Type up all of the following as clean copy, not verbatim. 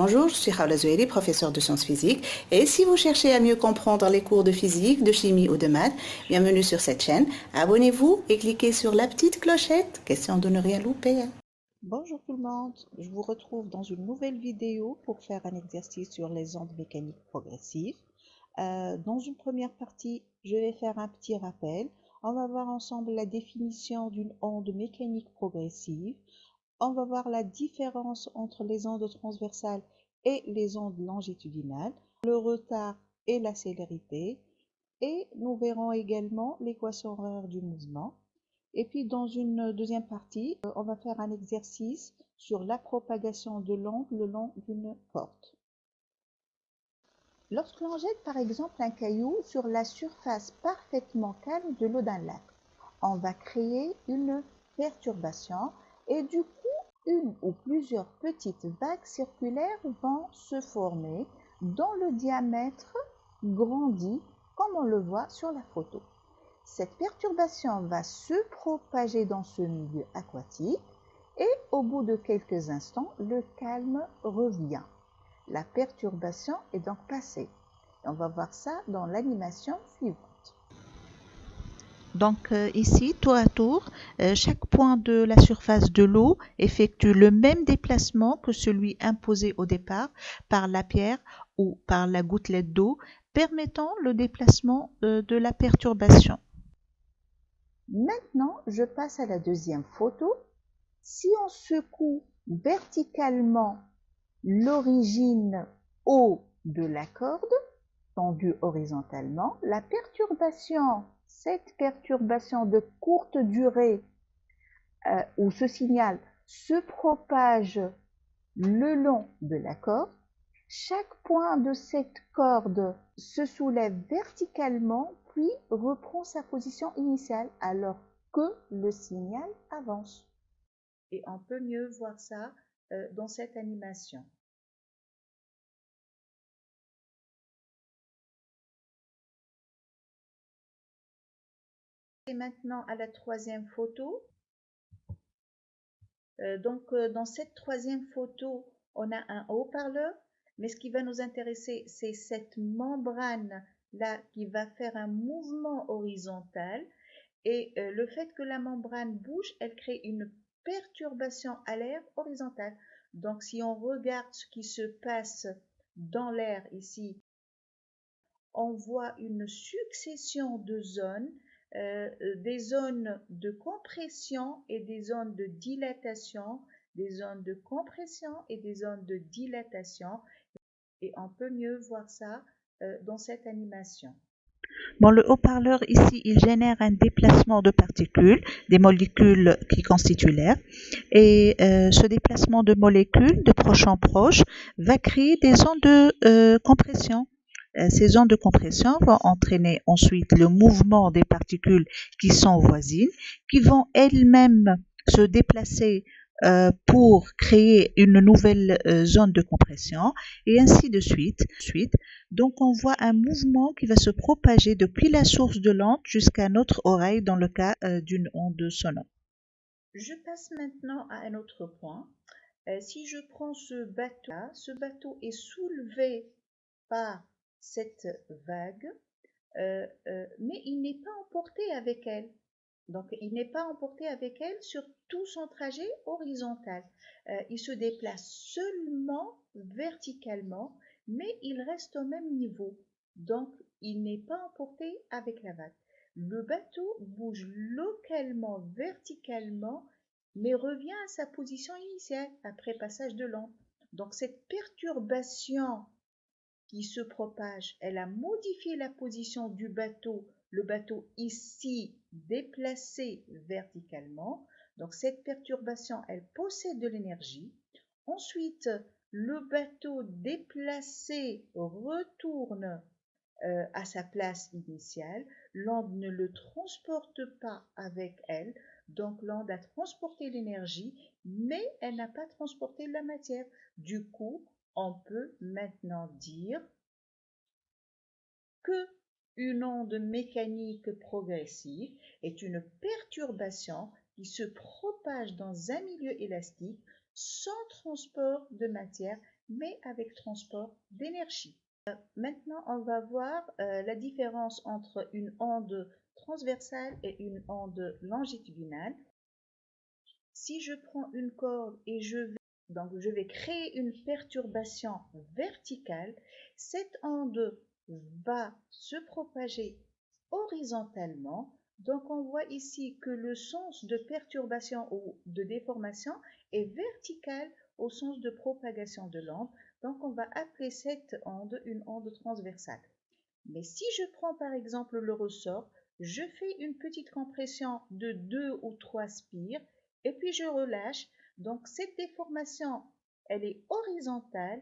Bonjour, je suis Khawla Zouhiri, professeure de sciences physiques. Et si vous cherchez à mieux comprendre les cours de physique, de chimie ou de maths, bienvenue sur cette chaîne. Abonnez-vous et cliquez sur la petite clochette, question de ne rien louper. Bonjour tout le monde, je vous retrouve dans une nouvelle vidéo pour faire un exercice sur les ondes mécaniques progressives. Dans une première partie, je vais faire un petit rappel. On va voir ensemble la définition d'une onde mécanique progressive. On va voir la différence entre les ondes transversales et les ondes longitudinales, le retard et la célérité. Et nous verrons également l'équation horaire du mouvement. Et puis dans une deuxième partie, on va faire un exercice sur la propagation de l'onde le long d'une corde. Lorsque l'on jette par exemple un caillou sur la surface parfaitement calme de l'eau d'un lac, on va créer une perturbation et du coup, une ou plusieurs petites vagues circulaires vont se former dont le diamètre grandit comme on le voit sur la photo. Cette perturbation va se propager dans ce milieu aquatique et au bout de quelques instants, le calme revient. La perturbation est donc passée. On va voir ça dans l'animation suivante. Donc ici, tour à tour, chaque point de la surface de l'eau effectue le même déplacement que celui imposé au départ par la pierre ou par la gouttelette d'eau, permettant le déplacement de la perturbation. Maintenant, je passe à la deuxième photo. Si on secoue verticalement l'origine O de la corde, tendue horizontalement, la perturbation, cette perturbation de courte durée où ce signal se propage le long de la corde, chaque point de cette corde se soulève verticalement puis reprend sa position initiale alors que le signal avance. Et on peut mieux voir ça dans cette animation. Et maintenant à la troisième photo. Dans cette troisième photo, on a un haut-parleur, mais ce qui va nous intéresser, c'est cette membrane-là qui va faire un mouvement horizontal. Et le fait que la membrane bouge, elle crée une perturbation à l'air horizontale. Donc, si on regarde ce qui se passe dans l'air ici, on voit une succession de zones, des zones de compression et des zones de dilatation, des zones de compression et des zones de dilatation. Et on peut mieux voir ça dans cette animation. Bon, le haut-parleur ici, il génère un déplacement de particules, des molécules qui constituent l'air. Et ce déplacement de molécules de proche en proche va créer des zones de compression. Ces zones de compression vont entraîner ensuite le mouvement des particules qui sont voisines, qui vont elles-mêmes se déplacer pour créer une nouvelle zone de compression et ainsi de suite. Donc on voit un mouvement qui va se propager depuis la source de l'onde jusqu'à notre oreille dans le cas d'une onde sonore. Je passe maintenant à un autre point. Si je prends ce bateau-là, ce bateau est soulevé par cette vague, mais il n'est pas emporté avec elle. Donc, il n'est pas emporté avec elle sur tout son trajet horizontal. Il se déplace seulement verticalement, mais il reste au même niveau. Donc, il n'est pas emporté avec la vague. Le bateau bouge localement, verticalement, mais revient à sa position initiale après passage de l'onde. Donc, cette perturbation qui se propage, elle a modifié la position du bateau, le bateau ici déplacé verticalement. Donc cette perturbation, elle possède de l'énergie. Ensuite, le bateau déplacé retourne à sa place initiale. L'onde ne le transporte pas avec elle. Donc l'onde a transporté l'énergie, mais elle n'a pas transporté la matière. Du coup, on peut maintenant dire que une onde mécanique progressive est une perturbation qui se propage dans un milieu élastique sans transport de matière mais avec transport d'énergie. Maintenant, on va voir la différence entre une onde transversale et une onde longitudinale. Si je prends une corde et je vais créer une perturbation verticale, cette onde va se propager horizontalement. Donc on voit ici que le sens de perturbation ou de déformation est vertical au sens de propagation de l'onde. Donc on va appeler cette onde une onde transversale. Mais si je prends par exemple le ressort, je fais une petite compression de 2 ou 3 spires et puis je relâche. Donc cette déformation, elle est horizontale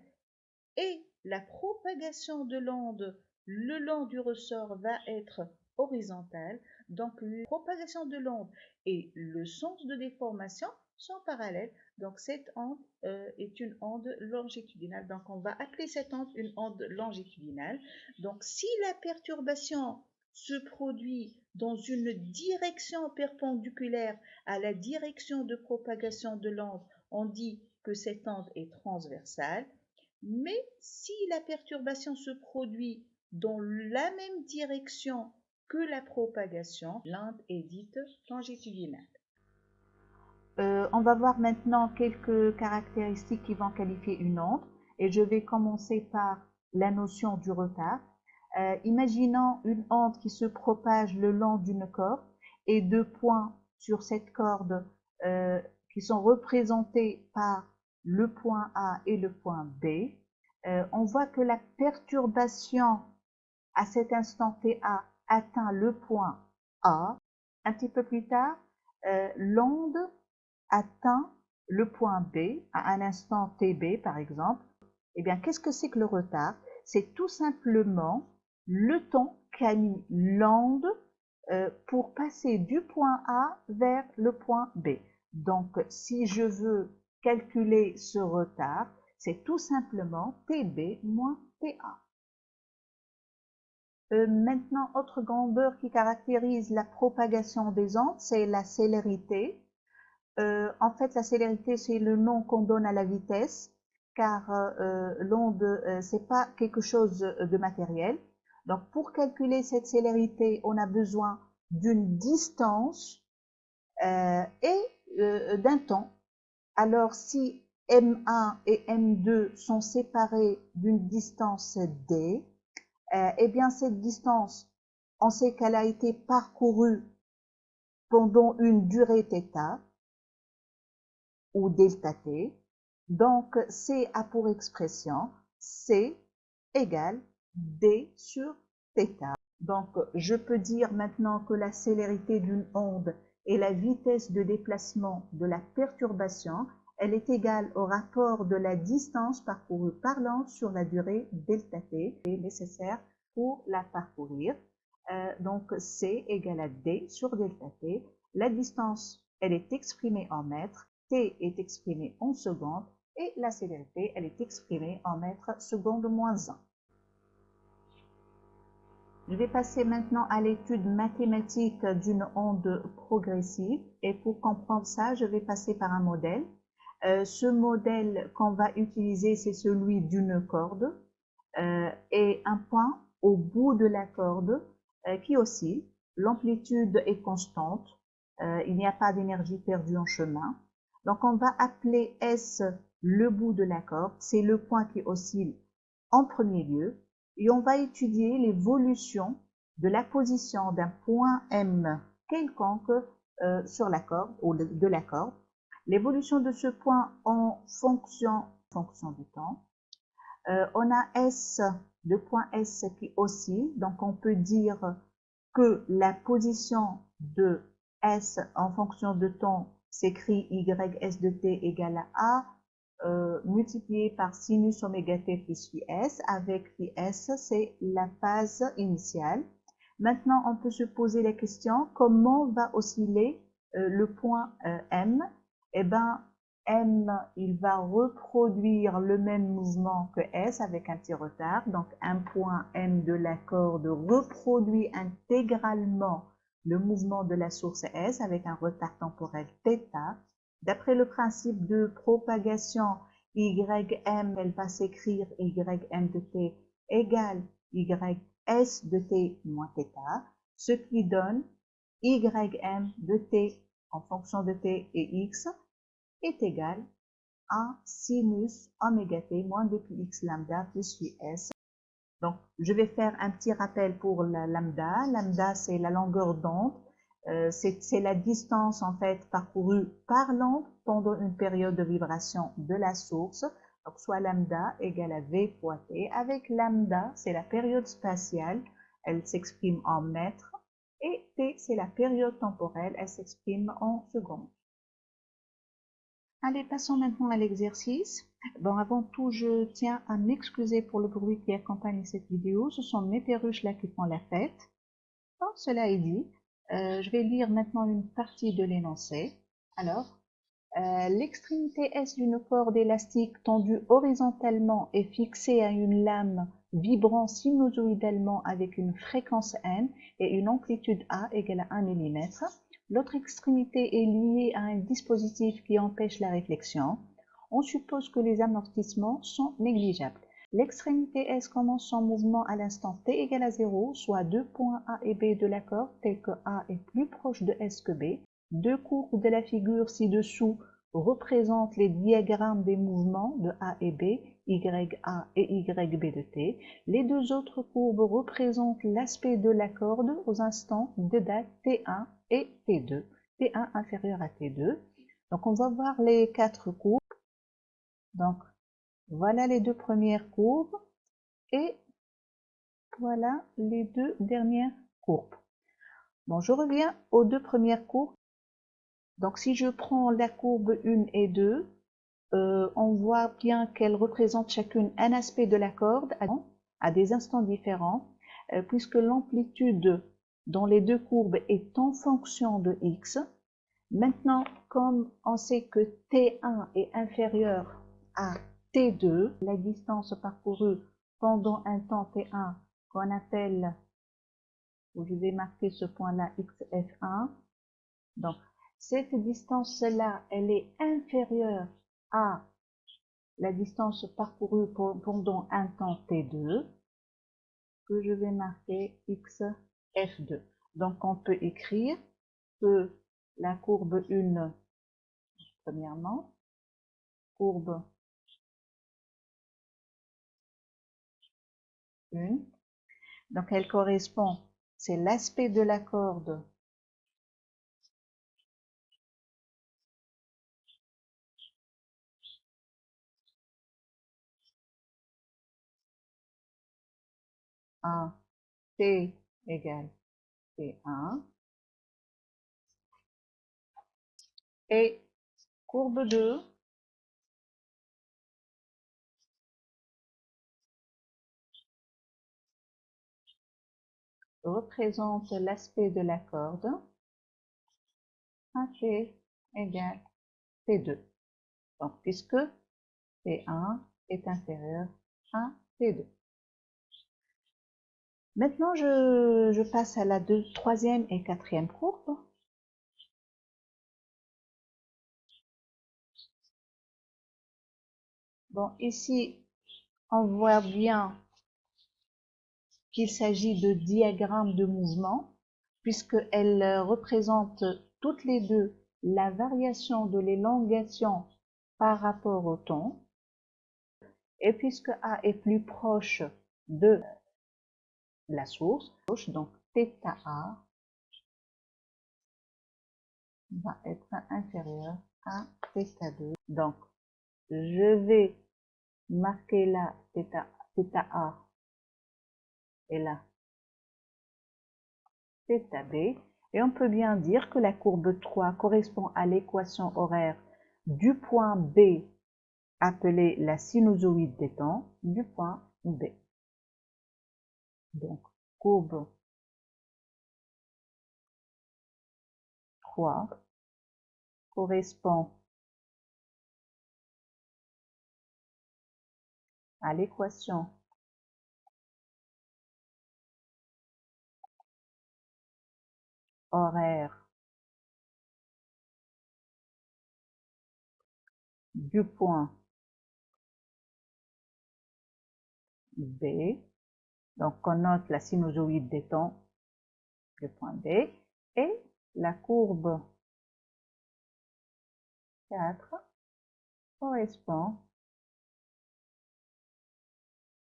et la propagation de l'onde le long du ressort va être horizontale. Donc la propagation de l'onde et le sens de déformation sont parallèles. Donc cette onde est une onde longitudinale. Donc on va appeler cette onde une onde longitudinale. Donc si la perturbation se produit dans une direction perpendiculaire à la direction de propagation de l'onde, on dit que cette onde est transversale. Mais si la perturbation se produit dans la même direction que la propagation, l'onde est dite longitudinale. On va voir maintenant quelques caractéristiques qui vont qualifier une onde et je vais commencer par la notion du retard. Imaginons une onde qui se propage le long d'une corde et deux points sur cette corde qui sont représentés par le point A et le point B. On voit que la perturbation à cet instant TA atteint le point A. Un petit peu plus tard, l'onde atteint le point B à un instant TB par exemple. Eh bien, qu'est-ce que c'est que le retard? C'est tout simplement le temps qu'a mis l'onde pour passer du point A vers le point B. Donc, si je veux calculer ce retard, c'est tout simplement TB moins TA. Maintenant, autre grandeur qui caractérise la propagation des ondes, c'est la célérité. En fait, la célérité, c'est le nom qu'on donne à la vitesse, car l'onde, c'est pas quelque chose de matériel. Donc, pour calculer cette célérité, on a besoin d'une distance et d'un temps. Alors, si M1 et M2 sont séparés d'une distance D, eh bien, cette distance, on sait qu'elle a été parcourue pendant une durée θ ou delta t. Donc, C a pour expression C égale D sur θ. Donc, je peux dire maintenant que la célérité d'une onde et la vitesse de déplacement de la perturbation, elle est égale au rapport de la distance parcourue par l'onde sur la durée delta t qui est nécessaire pour la parcourir. Donc, C égale à D sur delta t. La distance, elle est exprimée en mètres, T est exprimée en secondes et la célérité, elle est exprimée en mètres secondes moins 1. Je vais passer maintenant à l'étude mathématique d'une onde progressive et pour comprendre ça, je vais passer par un modèle. Ce modèle qu'on va utiliser, c'est celui d'une corde et un point au bout de la corde qui oscille. L'amplitude est constante, il n'y a pas d'énergie perdue en chemin. Donc on va appeler S le bout de la corde, c'est le point qui oscille en premier lieu. Et on va étudier l'évolution de la position d'un point M quelconque sur la corde ou de la corde. L'évolution de ce point en fonction du temps. On a S, le point S qui oscille, donc on peut dire que la position de S en fonction de temps s'écrit YS de t égale à A multiplié par sinus oméga t plus phi s, avec phi s, c'est la phase initiale. Maintenant, on peut se poser la question, comment va osciller le point M? Eh bien, M, il va reproduire le même mouvement que S avec un petit retard. Donc, un point M de la corde reproduit intégralement le mouvement de la source S avec un retard temporel θ. D'après le principe de propagation, ym, elle va s'écrire ym de t égale ys de t moins θ, ce qui donne ym de t en fonction de t et x est égal à sinus oméga t moins 2 πx lambda plus phi s. Donc, je vais faire un petit rappel pour la lambda. Lambda, c'est la longueur d'onde. C'est la distance, en fait, parcourue par l'onde pendant une période de vibration de la source. Donc, soit lambda égale à v fois t. Avec lambda, c'est la période spatiale. Elle s'exprime en mètres. Et t, c'est la période temporelle. Elle s'exprime en secondes. Allez, passons maintenant à l'exercice. Bon, avant tout, je tiens à m'excuser pour le bruit qui accompagne cette vidéo. Ce sont mes perruches là qui font la fête. Bon, cela est dit, je vais lire maintenant une partie de l'énoncé. Alors, l'extrémité S d'une corde élastique tendue horizontalement est fixée à une lame vibrant sinusoïdalement avec une fréquence n et une amplitude A égale à 1 mm. L'autre extrémité est liée à un dispositif qui empêche la réflexion. On suppose que les amortissements sont négligeables. L'extrémité S commence son mouvement à l'instant t égale à 0, soit deux points A et B de la corde, tels que A est plus proche de S que B. Deux courbes de la figure ci-dessous représentent les diagrammes des mouvements de A et B, YA et YB de T. Les deux autres courbes représentent l'aspect de la corde aux instants de date T1 et T2, T1 inférieur à T2. Donc on va voir les quatre courbes. Donc voilà les deux premières courbes et voilà les deux dernières courbes. Bon, je reviens aux deux premières courbes. Donc si je prends la courbe 1 et 2, on voit bien qu'elles représentent chacune un aspect de la corde à des instants différents, puisque l'amplitude dans les deux courbes est en fonction de x. Maintenant, comme on sait que T1 est inférieur à T2, la distance parcourue pendant un temps T1 qu'on appelle, où je vais marquer ce point-là xf1, donc cette distance-là, elle est inférieure à la distance parcourue pendant un temps T2, que je vais marquer xf2. Donc on peut écrire que la courbe 1, premièrement, courbe 1, donc elle correspond, c'est l'aspect de la corde à T égale T1 et courbe 2 représente l'aspect de la corde à T égale T2. Donc, puisque T1 est inférieur à T2. Maintenant, je passe à la troisième et quatrième courbe. Bon, ici, on voit bien qu'il s'agit de diagrammes de mouvement, puisqu'elles représentent toutes les deux la variation de l'élongation par rapport au temps. Et puisque A est plus proche de la source, donc θA va être inférieur à θ2. Donc, je vais marquer là θA et là θB. Et on peut bien dire que la courbe 3 correspond à l'équation horaire du point B appelé la sinusoïde des temps du point B. Donc, courbe 3 correspond à l'équation horaire du point B. Donc, on note la sinusoïde des temps, le point B, et la courbe 4 correspond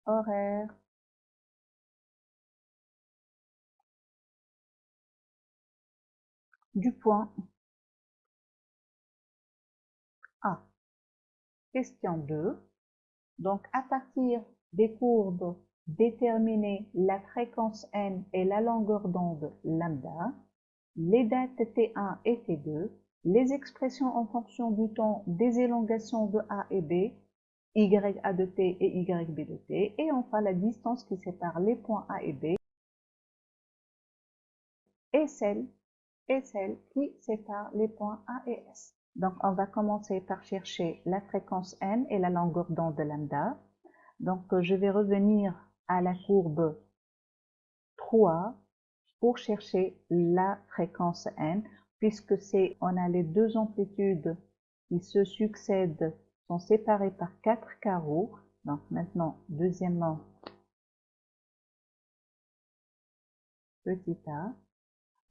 horaire du point A. Question 2. Donc, à partir des courbes, déterminer la fréquence n et la longueur d'onde lambda, les dates T1 et T2, les expressions en fonction du temps des élongations de A et B, YA de T et YB de T, et enfin la distance qui sépare les points A et B, et celle qui sépare les points A et S. Donc, on va commencer par chercher la fréquence n et la longueur d'onde lambda. Donc, je vais revenir à la courbe 3 pour chercher la fréquence n, puisque on a les deux amplitudes qui se succèdent, sont séparées par 4 carreaux. Donc, maintenant, deuxièmement, petit a.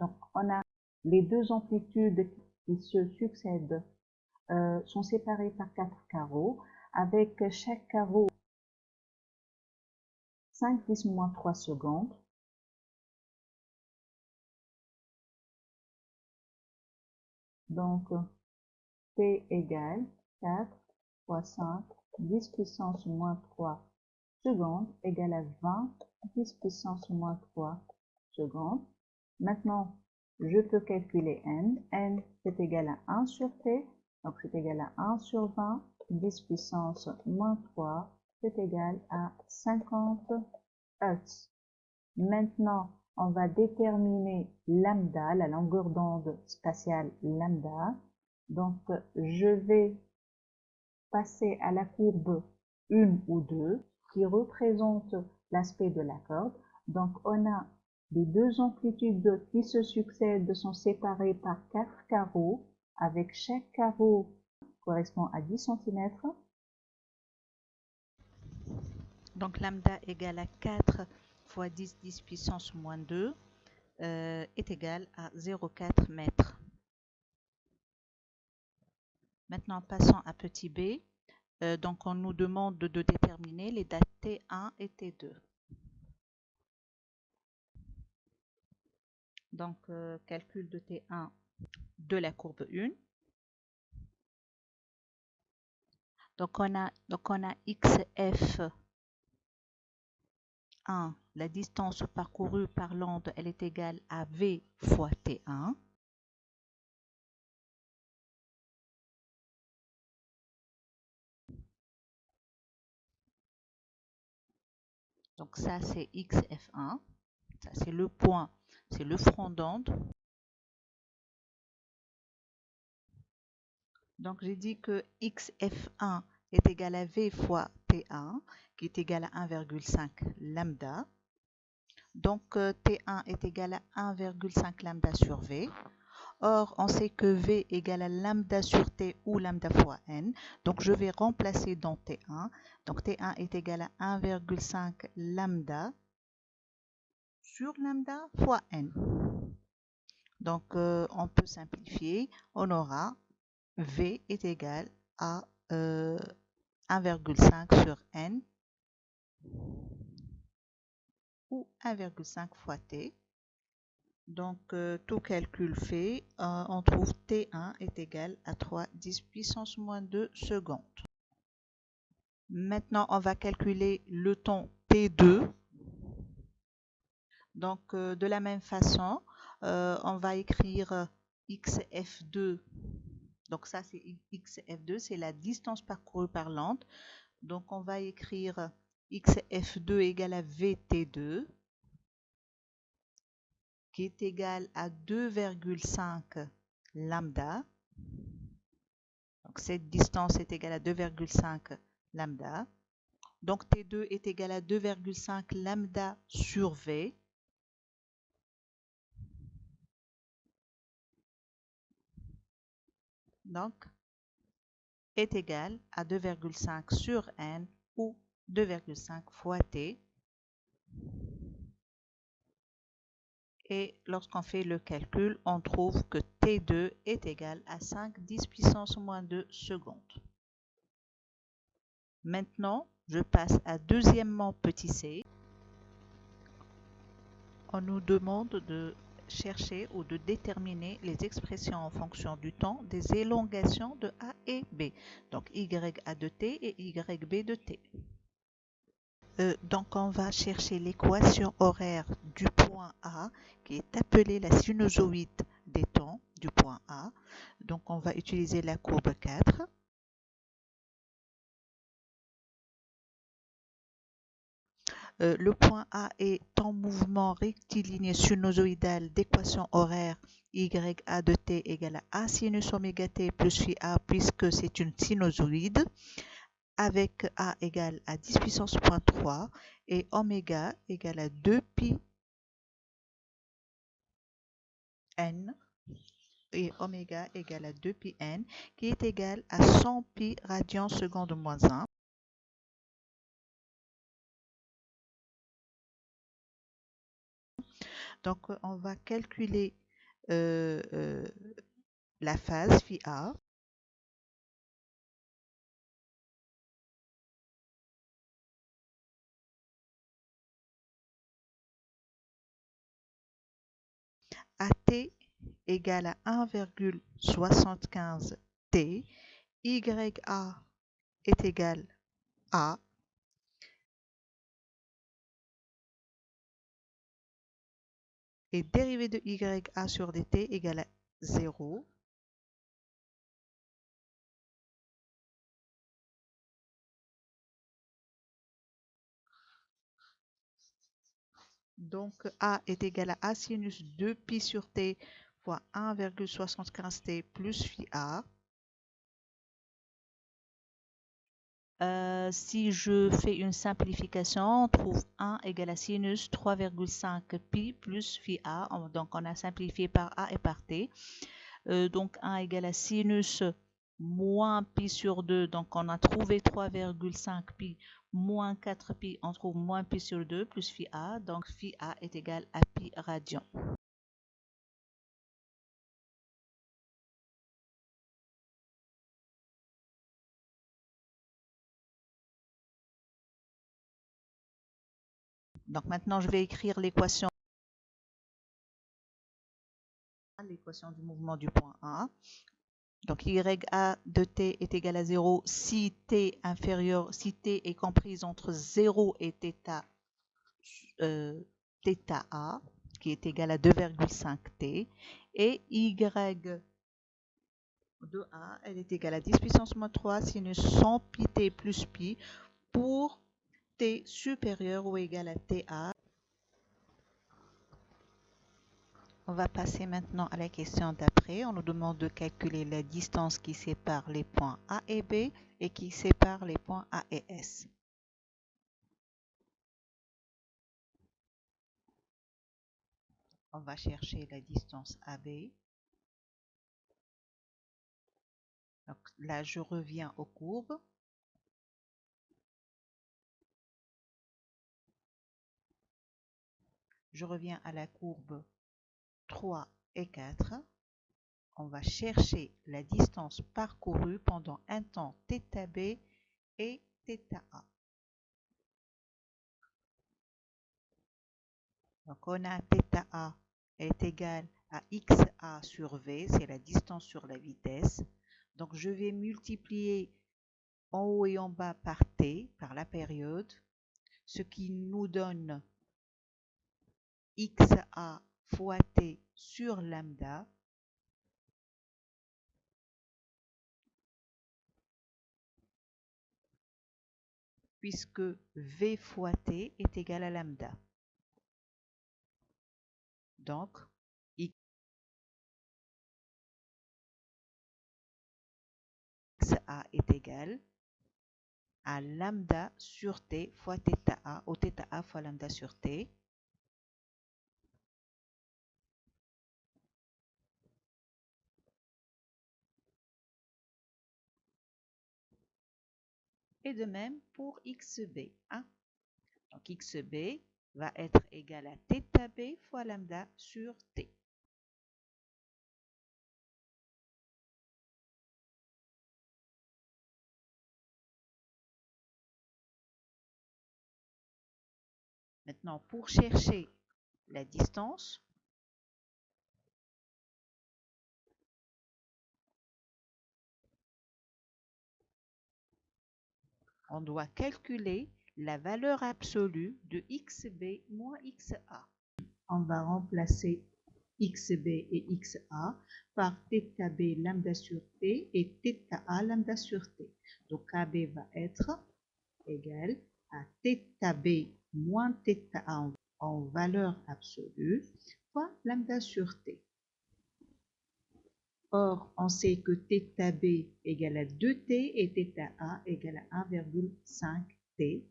Donc, on a les deux amplitudes qui se succèdent sont séparées par 4 carreaux, avec chaque carreau 5 10 moins 3 secondes. Donc, T égale 4 fois 5, 10 puissance moins 3 secondes égale à 20, 10 puissance moins 3 secondes. Maintenant, je peux calculer n. n, c'est égal à 1 sur t. Donc, c'est égal à 1 sur 20, 10 puissance moins 3, c'est égal à 50 Hz. Maintenant, on va déterminer lambda, la longueur d'onde spatiale lambda. Donc, je vais passer à la courbe 1 ou 2 qui représente l'aspect de la corde. Donc, on a les deux amplitudes qui se succèdent sont séparées par 4 carreaux, avec chaque carreau correspond à 10 cm. Donc lambda égale à 4 fois 10, 10 puissance moins 2 est égal à 0,4 mètres. Maintenant, passons à petit b. Donc, on nous demande de déterminer les dates T1 et T2. Donc, calcul de T1 de la courbe 1. Donc, on a XF1, la distance parcourue par l'onde, elle est égale à V fois T1. Donc, ça, c'est XF1. Ça, c'est le point, c'est le front d'onde. Donc, j'ai dit que XF1 est égal à V fois T1, qui est égal à 1,5 lambda. Donc, T1 est égal à 1,5 lambda sur V. Or, on sait que V égale à lambda sur T ou lambda fois N. Donc, je vais remplacer dans T1. Donc, T1 est égal à 1,5 lambda sur lambda fois N. Donc, on peut simplifier. On aura V est égal à 1,5 sur N ou 1,5 fois T. Donc, tout calcul fait, on trouve T1 est égal à 3 10 puissance moins 2 secondes. Maintenant, on va calculer le temps T2. Donc, de la même façon, on va écrire XF2. Donc, ça, c'est XF2, c'est la distance parcourue par l'onde. Donc, on va écrire XF2 égale à VT2, qui est égal à 2,5 lambda. Donc, cette distance est égale à 2,5 lambda. Donc, T2 est égal à 2,5 lambda sur V. Donc, est égal à 2,5 sur N ou 2,5 fois t. Et lorsqu'on fait le calcul, on trouve que T2 est égal à 5 10 puissance moins 2 secondes. Maintenant, je passe à deuxièmement petit c. On nous demande de chercher ou de déterminer les expressions en fonction du temps des élongations de A et B. Donc YA de t et YB de t. Donc on va chercher l'équation horaire du point A qui est appelée la sinusoïde des temps du point A. Donc on va utiliser la courbe 4. Le point A est en mouvement rectiligne sinusoïdal d'équation horaire YA de t égale à A sinus oméga t plus phi A puisque c'est une sinusoïde avec A égale à 10 puissance moins 3 et oméga égale à 2 pi n et oméga égale à 2 pi n qui est égal à 100 pi radian seconde moins 1. Donc on va calculer la phase phi A. AT égale à 1,75 t, YA est égal à et dérivée de YA sur dt égale à 0. Donc A est égal à A sinus 2 pi sur t fois 1,75 t plus phi A. Si je fais une simplification, on trouve 1 égale à sinus 3,5 pi plus phi A. Donc on a simplifié par A et par t. Donc 1 égale à sinus moins pi sur 2. Donc on a trouvé 3,5 pi moins 4 pi. On trouve moins pi sur 2 plus phi A. Donc phi A est égal à pi radian. Donc maintenant, je vais écrire l'équation du mouvement du point A. Donc YA de t est égal à 0 si t est comprise entre 0 et θ A, qui est égal à 2,5 t, et Y de A, elle est égale à 10 puissance moins 3 sinus 100 pi t plus pi pour t supérieur ou égal à TA. On va passer maintenant à la question d'après. On nous demande de calculer la distance qui sépare les points A et B et qui sépare les points A et S. On va chercher la distance AB. Donc là, je reviens aux courbes. Je reviens à la courbe 3 et 4. On va chercher la distance parcourue pendant un temps θB et θA. Donc on a θA est égal à XA sur V, c'est la distance sur la vitesse. Donc je vais multiplier en haut et en bas par T, par la période, ce qui nous donne XA fois T sur lambda. Puisque V fois T est égal à lambda. Donc, XA est égal à lambda sur T fois θA, ou θA fois lambda sur T. Et de même pour XB. Hein? Donc XB va être égal à θ B fois lambda sur T. Maintenant, pour chercher la distance, on doit calculer la valeur absolue de XB moins XA. On va remplacer XB et XA par θB lambda sur T et θA lambda sur T. Donc KB va être égal à θB moins θA en valeur absolue fois lambda sur T. Or, on sait que θB égale à 2T et θA égale à 1,5T.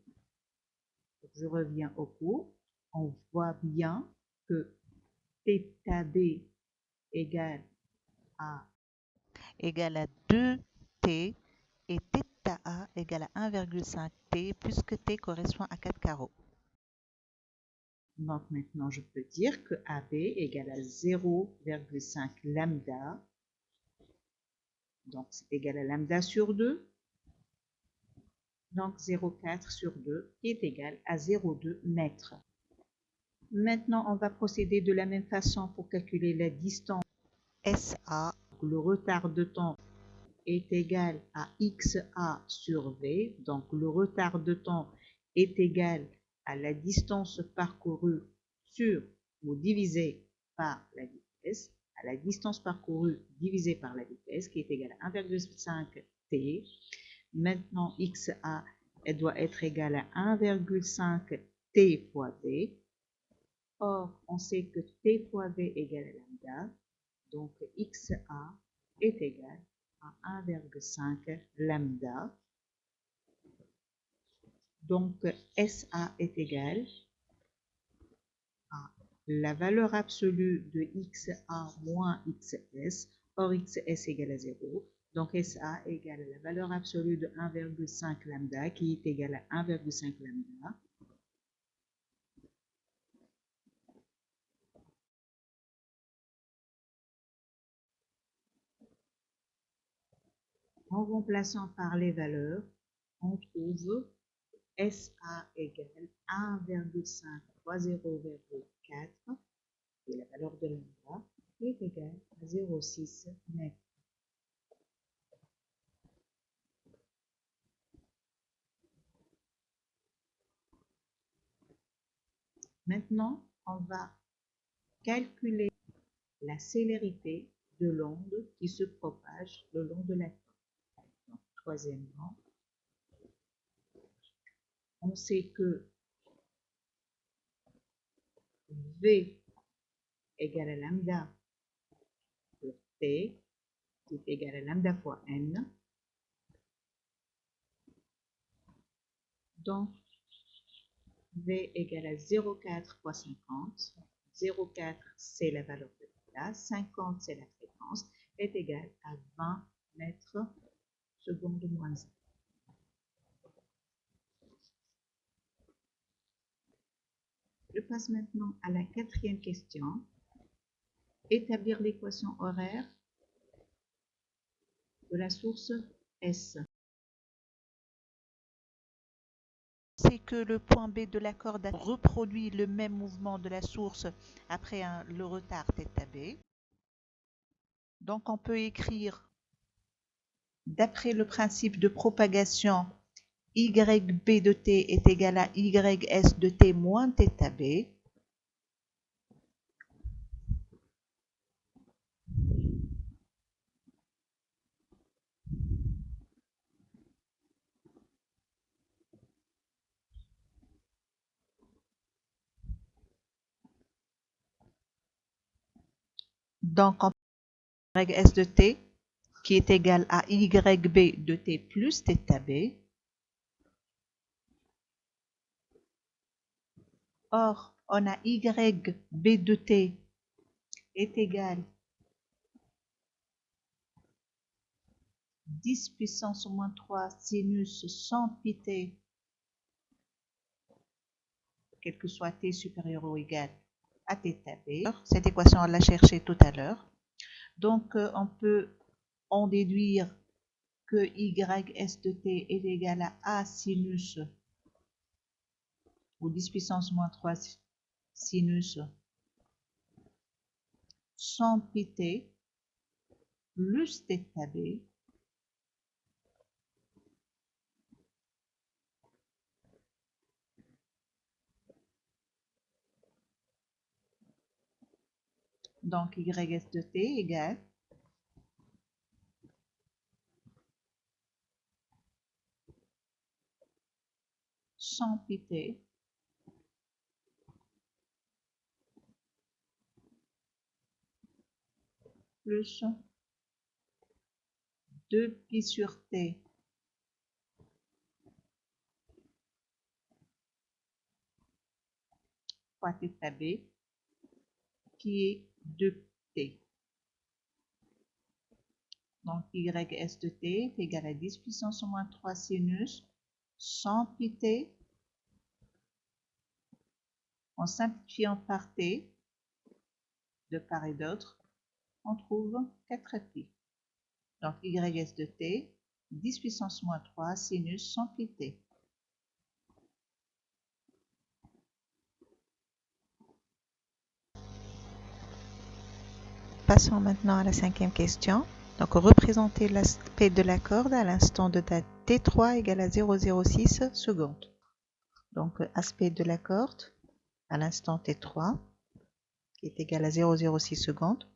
Je reviens au cours. On voit bien que θB égale à 2T et θA égale à 1,5T puisque T correspond à 4 carreaux. Donc maintenant, je peux dire que AB égale à 0,5 lambda. Donc c'est égal à lambda sur 2. Donc 0,4 sur 2 est égal à 0,2 mètres. Maintenant, on va procéder de la même façon pour calculer la distance SA. Le retard de temps est égal à XA sur V. Donc le retard de temps est égal à la distance parcourue sur ou divisée par la vitesse, à la distance parcourue divisée par la vitesse qui est égale à 1,5 T. Maintenant, XA elle doit être égale à 1,5 T fois V. Or, on sait que T fois V égale à lambda. Donc, XA est égal à 1,5 lambda. Donc, SA est égal à la valeur absolue de XA moins XS. Or, XS égale à 0. Donc, SA égale à la valeur absolue de 1,5 lambda qui est égale à 1,5 lambda. En remplaçant par les valeurs, on trouve SA égale 1,5 fois 0,4 et la valeur de lambda est égale à 0,6 mètres. Maintenant, on va calculer la célérité de l'onde qui se propage le long de la Terre. Donc, troisièmement, on sait que V égale à lambda sur T, qui est égal à lambda fois N. Donc, V égale à 0,4 fois 50. 0,4 c'est la valeur de lambda, 50 c'est la fréquence, est égal à 20 mètres seconde moins 1. Je passe maintenant à la quatrième question. Établir l'équation horaire de la source S. C'est que le point B de la corde reproduit le même mouvement de la source après le retard θB. Donc on peut écrire, d'après le principe de propagation, YB de t est égal à YS de t moins θB. Donc on peut YS de t qui est égal à YB de t plus θB. Or, on a YB de t est égal 10 puissance au moins 3 sinus 100 pt quel que soit t supérieur ou égal à θ b. Cette équation, on l'a cherchée tout à l'heure. Donc, on peut en déduire que ys de t est égal à a sinus ou 10 puissance moins 3 sinus 100 pt plus θ b donc ys de t égale 100 pt plus 2pi sur t fois θ b qui est 2t. Donc ys de t est égal à 10 puissance au moins 3 sinus 100 pt. En simplifiant par t, de part et d'autre, on trouve 4pi. Donc ys de t, 10 puissance moins 3 sinus 100 pt. Passons maintenant à la cinquième question. Donc, représenter l'aspect de la corde à l'instant de date t3 égale à 0,06 secondes. Donc, aspect de la corde à l'instant t3 qui est égal à 0,06 secondes.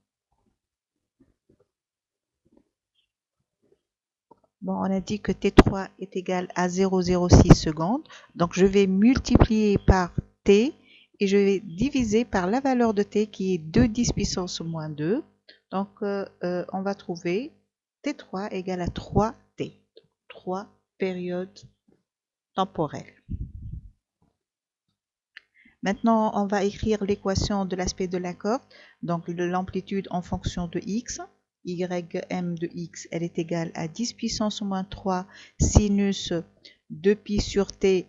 Bon, on a dit que t3 est égal à 0,06 secondes. Donc, je vais multiplier par t et je vais diviser par la valeur de t qui est 2,10 puissance moins 2. Donc, on va trouver t3 égale à 3t, 3 périodes temporelles. Maintenant, on va écrire l'équation de l'aspect de la corde. Donc, l'amplitude en fonction de x. Ym de x, elle est égale à 10 puissance moins 3 sinus 2pi sur t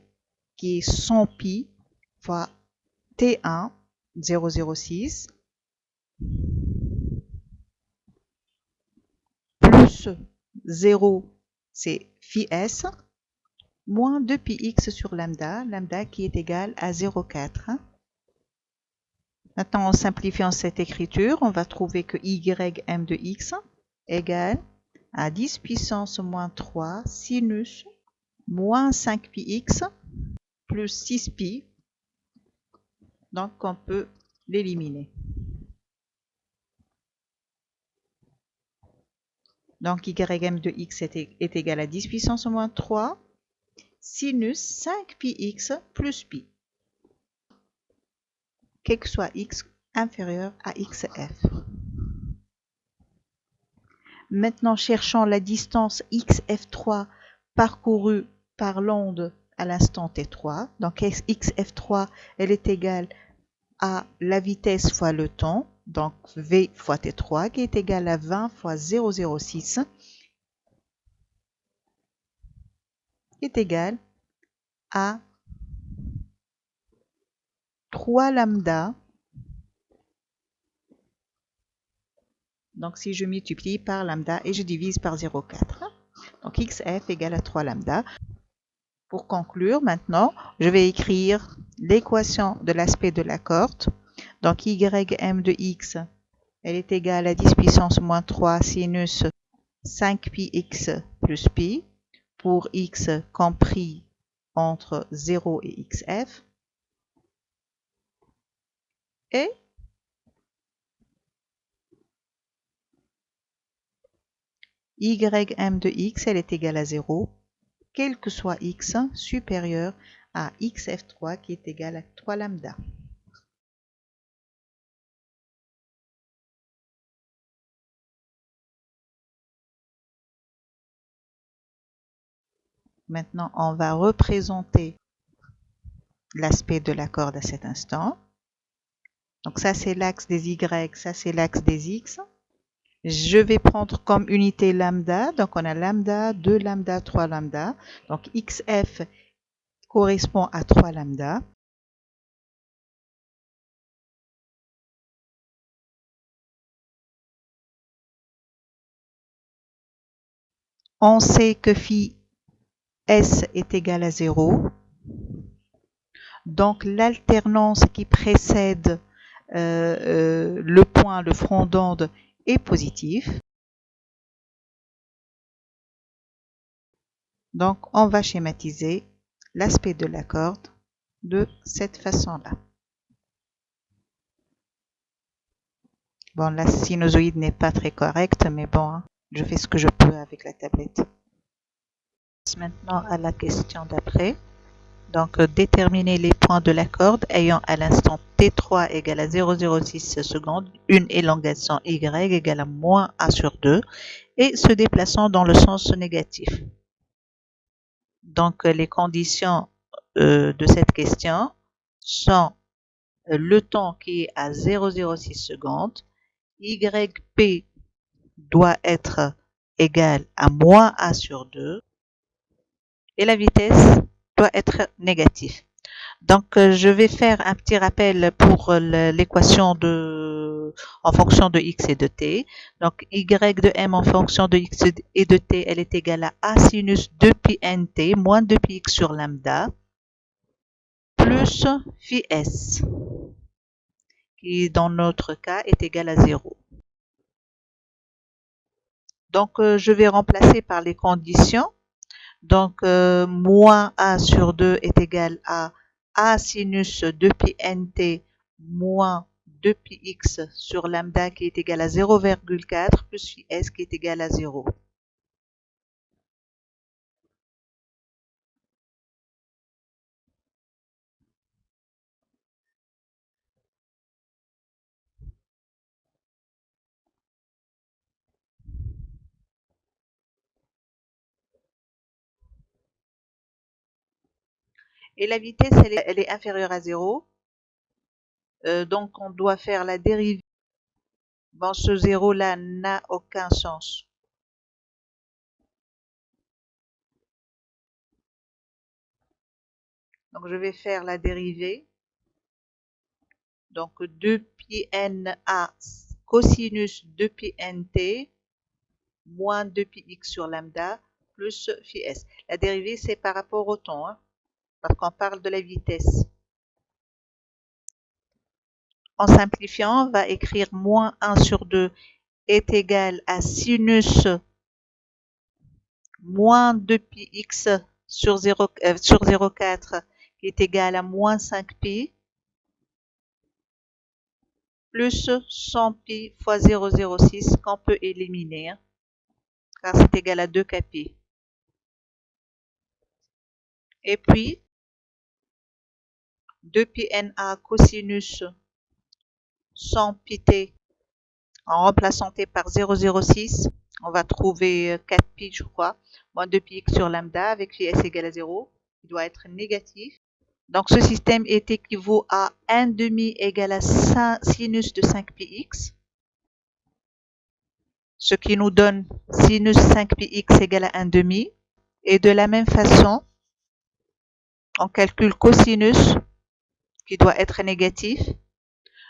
qui est 100 pi fois t1, 0,06. Plus 0, c'est phi s, moins 2πx sur lambda, lambda qui est égal à 0,4. Maintenant, en simplifiant cette écriture, on va trouver que ym de x égale à 10 puissance moins 3 sinus moins 5πx plus 6pi. Donc, on peut l'éliminer. Donc, ym de x est égal à 10 puissance moins 3 sinus 5πx plus pi, quel que soit x inférieur à xf. Maintenant, cherchons la distance xf3 parcourue par l'onde à l'instant t3. Donc, xf3, elle est égale à la vitesse fois le temps. Donc, v fois t3 qui est égal à 20 fois 0,06 est égal à 3 lambda. Donc, si je multiplie par lambda et je divise par 0,4. Donc, xf égale à 3 lambda. Pour conclure, maintenant, je vais écrire l'équation de l'aspect de la corde. Donc, ym de x, elle est égale à 10 puissance moins 3 sinus 5πx plus pi pour x compris entre 0 et xf. Et ym de x, elle est égale à 0, quel que soit x supérieur à xf3 qui est égal à 3 lambda. Maintenant, on va représenter l'aspect de la corde à cet instant. Donc ça, c'est l'axe des y, ça, c'est l'axe des x. Je vais prendre comme unité lambda. Donc, on a lambda, 2 lambda, 3 lambda. Donc, xf correspond à 3 lambda. On sait que phi S est égal à 0. Donc, l'alternance qui précède le point, le front d'onde, est positif. Donc, on va schématiser l'aspect de la corde de cette façon-là. Bon, la sinusoïde n'est pas très correcte, mais bon, hein, je fais ce que je peux avec la tablette. Maintenant, à la question d'après. Donc, déterminer les points de la corde ayant à l'instant T3 égale à 0,06 secondes, une élongation Y égale à moins A sur 2 et se déplaçant dans le sens négatif. Donc, les conditions de cette question sont le temps qui est à 0,06 secondes, YP doit être égal à moins A sur 2 et la vitesse doit être négative. Donc, je vais faire un petit rappel pour l'équation en fonction de x et de t. Donc, y de m en fonction de x et de t, elle est égale à a sinus 2pi nt moins 2pi x sur lambda plus phi s, qui dans notre cas est égal à 0. Donc, je vais remplacer par les conditions. Donc, moins a sur 2 est égal à a sinus 2pi nt moins 2pi x sur lambda qui est égal à 0,4 plus phi s qui est égal à 0. Et la vitesse, elle est inférieure à 0. Donc, on doit faire la dérivée. Bon, ce 0-là n'a aucun sens. Donc, je vais faire la dérivée. Donc, 2pi na cosinus 2pi nt moins 2pi x sur lambda plus phi s. La dérivée, c'est par rapport au temps, hein, parce qu'on parle de la vitesse. En simplifiant, on va écrire moins 1 sur 2 est égal à sinus moins 2pi x sur 0,4 qui est égal à moins 5pi plus 100pi fois 0,06 qu'on peut éliminer, hein, car c'est égal à 2 kpi. Et puis, 2pi na cosinus 100pi t, en remplaçant t par 0,06, on va trouver 4pi, je crois, moins 2pi x sur lambda avec phi s égale à 0, qui doit être négatif. Donc, ce système est équivaut à 1/2 égale à sinus de 5pi x, ce qui nous donne sinus 5pi x égale à 1/2. Et de la même façon, on calcule cosinus, qui doit être négatif.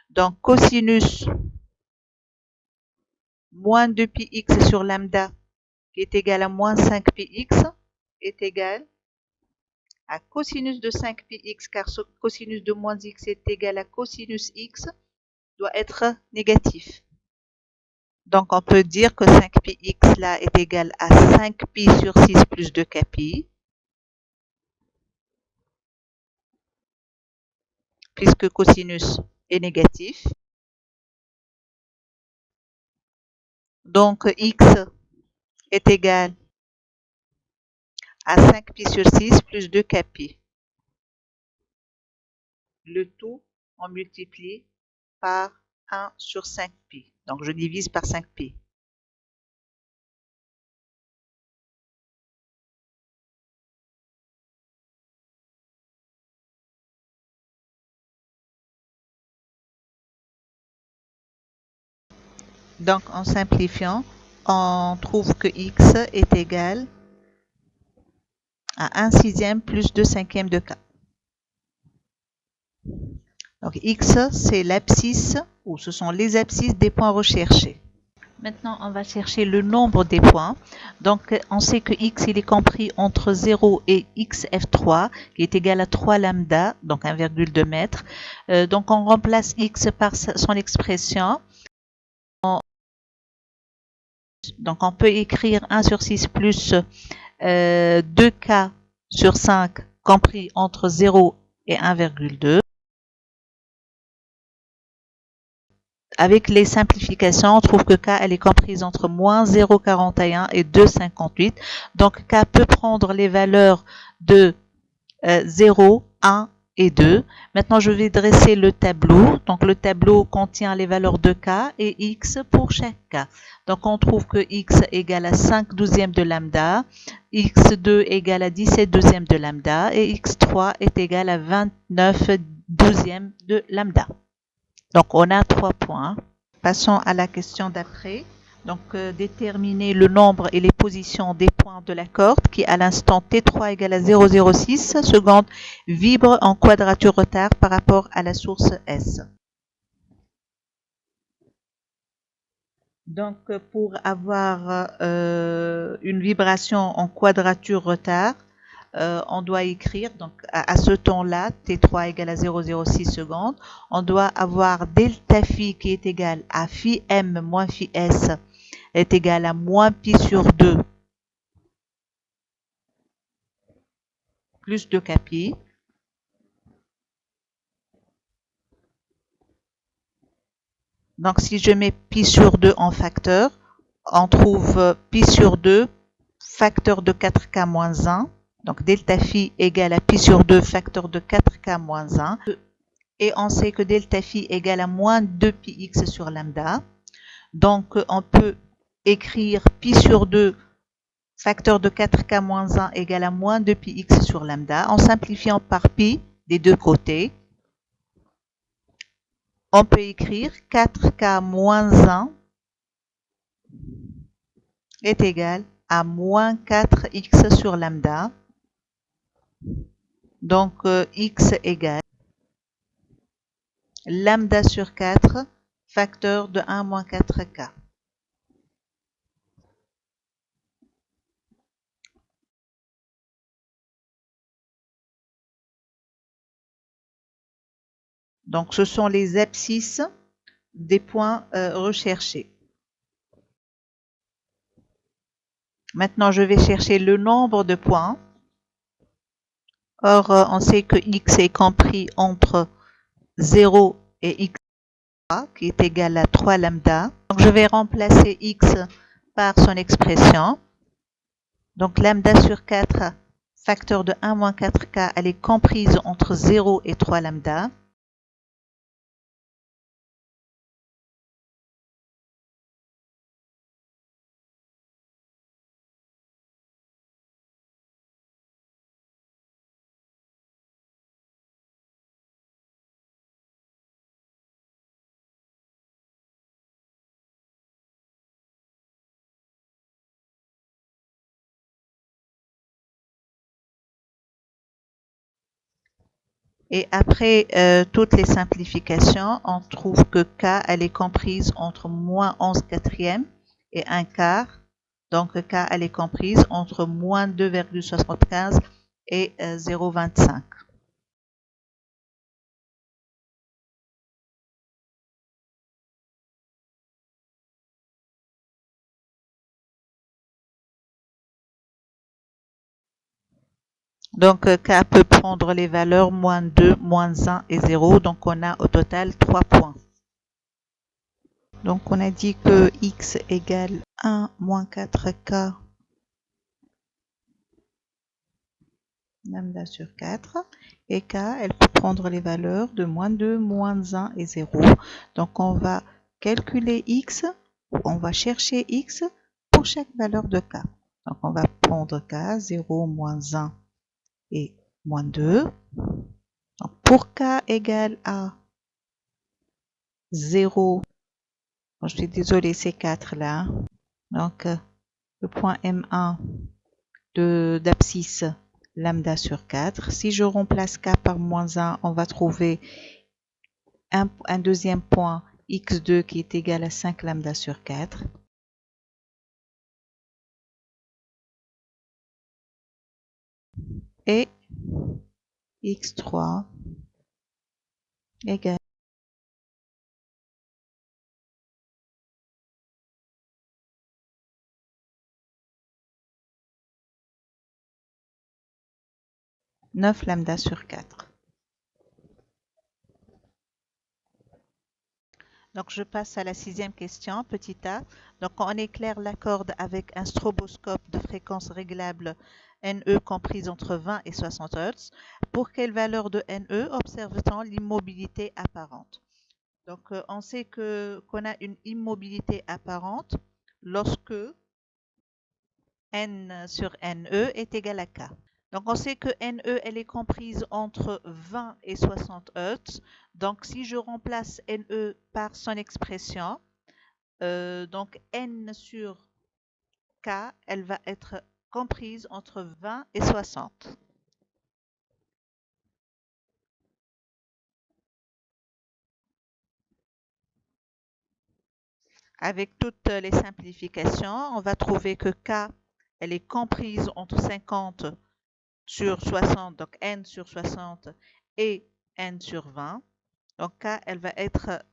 Donc, cosinus moins 2pi x sur lambda, qui est égal à moins 5pi x, est égal à cosinus de 5pi x, car ce cosinus de moins x est égal à cosinus x, doit être négatif. Donc, on peut dire que 5pi x là est égal à 5pi sur 6 plus 2 kpi, puisque cosinus est négatif. Donc, x est égal à 5pi sur 6 plus 2 kpi. Le tout, on multiplie par 1 sur 5pi. Donc, je divise par 5pi. Donc, en simplifiant, on trouve que x est égal à 1/6 plus 2/5 de k. Donc, x, c'est l'abscisse, ou ce sont les abscisses des points recherchés. Maintenant, on va chercher le nombre des points. Donc, on sait que x il est compris entre 0 et xf3, qui est égal à 3 lambda, donc 1,2 mètres. Donc, on remplace x par son expression. Donc, on peut écrire 1 sur 6 plus 2k sur 5 compris entre 0 et 1,2. Avec les simplifications, on trouve que k elle est comprise entre moins 0,41 et 2,58. Donc k peut prendre les valeurs de 0, 1 et 2. Maintenant, je vais dresser le tableau. Donc le tableau contient les valeurs de k et x pour chaque k. Donc on trouve que x égale à 5 douzièmes de lambda, x2 égale à 17 douzièmes de lambda et x3 est égal à 29 douzièmes de lambda. Donc, on a 3 points. Passons à la question d'après. Donc, déterminer le nombre et les positions des points de la corde qui, à l'instant T3 égale à 0,06 secondes, vibre en quadrature retard par rapport à la source S. Donc, pour avoir une vibration en quadrature retard, on doit écrire, donc à ce temps-là, T3 égale à 0,06 secondes, on doit avoir delta phi qui est égal à phi m moins phi s est égal à moins pi sur 2 plus 2 pi. Donc si je mets pi sur 2 en facteur, on trouve pi sur 2 facteur de 4k moins 1. Donc delta phi égale à pi sur 2 facteur de 4k moins 1. Et on sait que delta phi égale à moins 2 pi x sur lambda. Donc on peut écrire pi sur 2 facteur de 4k moins 1 égale à moins 2 pi x sur lambda. En simplifiant par pi des deux côtés, on peut écrire 4k moins 1 est égal à moins 4x sur lambda. Donc, x égale lambda sur 4, facteur de 1 moins 4k. Donc, ce sont les abscisses des points recherchés. Maintenant, je vais chercher le nombre de points. Or, on sait que x est compris entre 0 et x3, qui est égal à 3 lambda. Donc, je vais remplacer x par son expression. Donc, lambda sur 4, facteur de 1 moins 4k, elle est comprise entre 0 et 3 lambda. Et après toutes les simplifications, on trouve que k, elle est comprise entre moins 11 quatrièmes et 1 quart. Donc k, elle est comprise entre moins 2,75 et 0,25. Donc, k peut prendre les valeurs moins 2, moins 1 et 0. Donc, on a au total 3 points. Donc, on a dit que x égale 1 moins 4k lambda sur 4. Et k, elle peut prendre les valeurs de moins 2, moins 1 et 0. Donc, on va calculer x, on va chercher x pour chaque valeur de k. Donc, on va prendre k, 0, moins 1 et moins 2. Donc, pour k égale à 0, je suis désolée, c'est 4 là. Donc, le point M1 d'abscisse lambda sur 4. Si je remplace k par moins 1, on va trouver un deuxième point x2 qui est égal à 5 lambda sur 4. et x3 égale 9 lambda sur 4. Donc, je passe à la 6e question, petit a. Donc, on éclaire la corde avec un stroboscope de fréquence réglable NE comprise entre 20 et 60 Hz. Pour quelle valeur de NE observe-t-on l'immobilité apparente? Donc, on sait qu'on a une immobilité apparente lorsque N sur NE est égal à K. Donc, on sait que NE, elle est comprise entre 20 et 60 Hz. Donc, si je remplace NE par son expression, donc N sur K, elle va être comprise entre 20 et 60. Avec toutes les simplifications, on va trouver que K, elle est comprise entre 50 sur 60, donc N sur 60 et N sur 20. Donc K, elle va être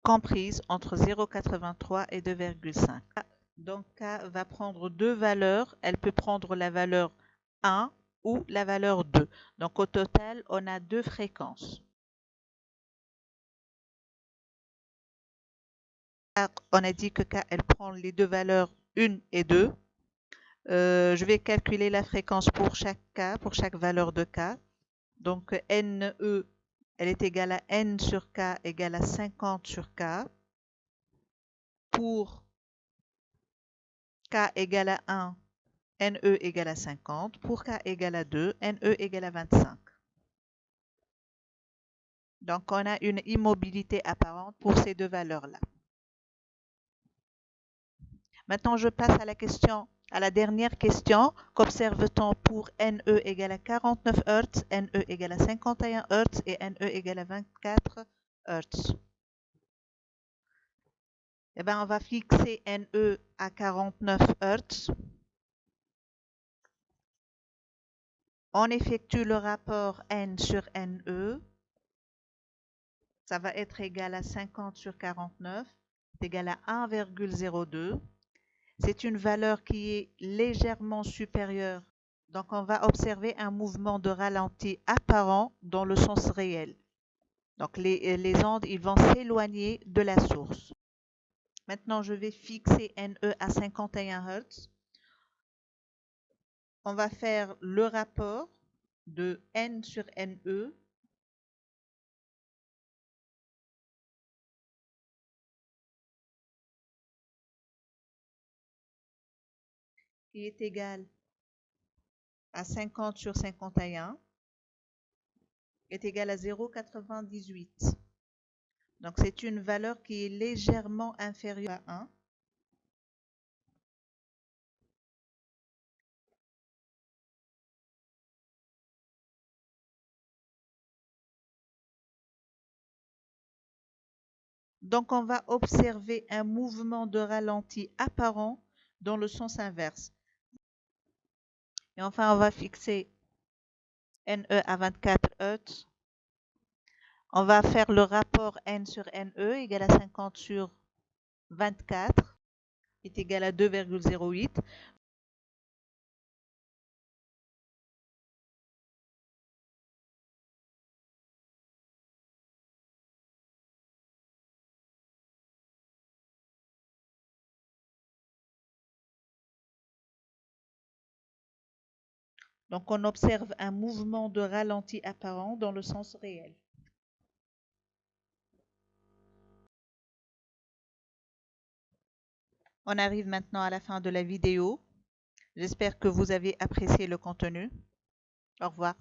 comprise entre 0,83 et 2,5. Donc K va prendre deux valeurs. Elle peut prendre la valeur 1 ou la valeur 2. Donc au total, on a deux fréquences. On a dit que K, elle prend les deux valeurs 1 et 2. Je vais calculer la fréquence pour chaque K, pour chaque valeur de K. Donc NE, elle est égale à N sur K égale à 50 sur K. Pour K égale à 1, NE égale à 50. Pour K égale à 2, NE égale à 25. Donc, on a une immobilité apparente pour ces deux valeurs-là. Maintenant, je passe à la dernière question. Qu'observe-t-on pour NE égale à 49 Hz, NE égale à 51 Hz et NE égale à 24 Hz? Eh bien, on va fixer NE à 49 Hz. On effectue le rapport N sur NE. Ça va être égal à 50 sur 49, c'est égal à 1,02. C'est une valeur qui est légèrement supérieure. Donc, on va observer un mouvement de ralenti apparent dans le sens réel. Donc, les ondes, ils vont s'éloigner de la source. Maintenant, je vais fixer NE à 51 Hz. On va faire le rapport de N sur NE. Qui est égal à 50 sur 51 est égal à 0,98. Donc, c'est une valeur qui est légèrement inférieure à 1. Donc, on va observer un mouvement de ralenti apparent dans le sens inverse. Et enfin, on va fixer NE à 24 Hz. On va faire le rapport N sur NE égal à 50 sur 24 est égal à 2,08. Donc, on observe un mouvement de ralenti apparent dans le sens réel. On arrive maintenant à la fin de la vidéo. J'espère que vous avez apprécié le contenu. Au revoir.